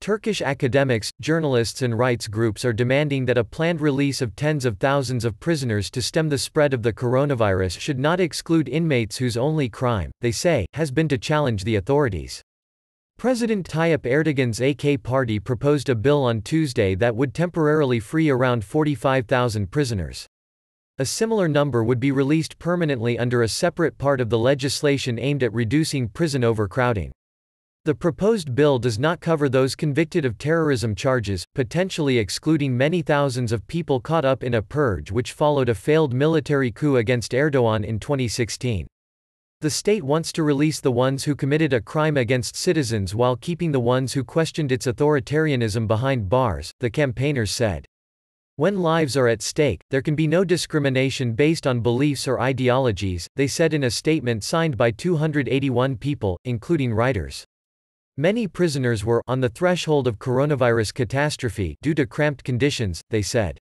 Turkish academics, journalists and rights groups are demanding that a planned release of tens of thousands of prisoners to stem the spread of the coronavirus should not exclude inmates whose only crime, they say, has been to challenge the authorities. President Tayyip Erdogan's AK party proposed a bill on Tuesday that would temporarily free around 45,000 prisoners. A similar number would be released permanently under a separate part of the legislation aimed at reducing prison overcrowding. The proposed bill does not cover those convicted of terrorism charges, potentially excluding many thousands of people caught up in a purge which followed a failed military coup against Erdogan in 2016. The state wants to release the ones who committed a crime against citizens while keeping the ones who questioned its authoritarianism behind bars, the campaigners said. When lives are at stake, there can be no discrimination based on beliefs or ideologies, they said in a statement signed by 281 people, including writers. Many prisoners were on the threshold of coronavirus catastrophe due to cramped conditions, they said.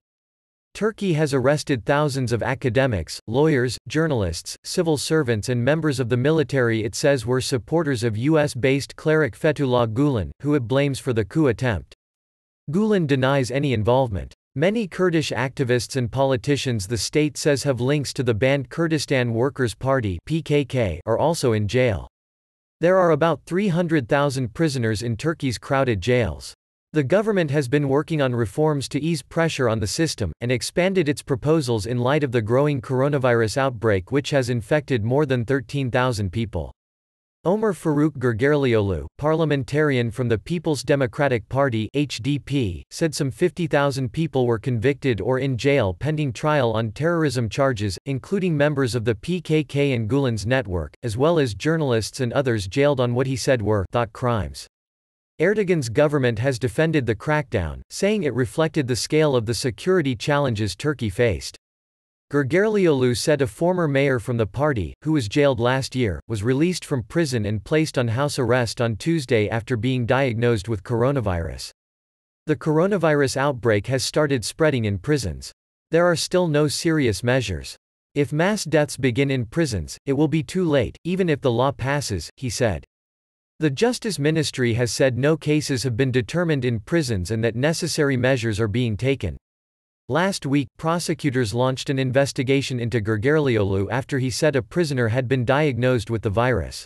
Turkey has arrested thousands of academics, lawyers, journalists, civil servants and members of the military it says were supporters of US-based cleric Fethullah Gulen, who it blames for the coup attempt. Gulen denies any involvement. Many Kurdish activists and politicians the state says have links to the banned Kurdistan Workers' Party (PKK) are also in jail. There are about 300,000 prisoners in Turkey's crowded jails. The government has been working on reforms to ease pressure on the system, and expanded its proposals in light of the growing coronavirus outbreak which has infected more than 13,000 people. Ömer Faruk Gergerlioglu, parliamentarian from the People's Democratic Party (HDP), said some 50,000 people were convicted or in jail pending trial on terrorism charges, including members of the PKK and Gulen's network, as well as journalists and others jailed on what he said were thought crimes. Erdogan's government has defended the crackdown, saying it reflected the scale of the security challenges Turkey faced. Gergerlioglu said a former mayor from the party, who was jailed last year, was released from prison and placed on house arrest on Tuesday after being diagnosed with coronavirus. The coronavirus outbreak has started spreading in prisons. There are still no serious measures. If mass deaths begin in prisons, it will be too late, even if the law passes, he said. The Justice Ministry has said no cases have been determined in prisons and that necessary measures are being taken. Last week, prosecutors launched an investigation into Gergerlioglu after he said a prisoner had been diagnosed with the virus.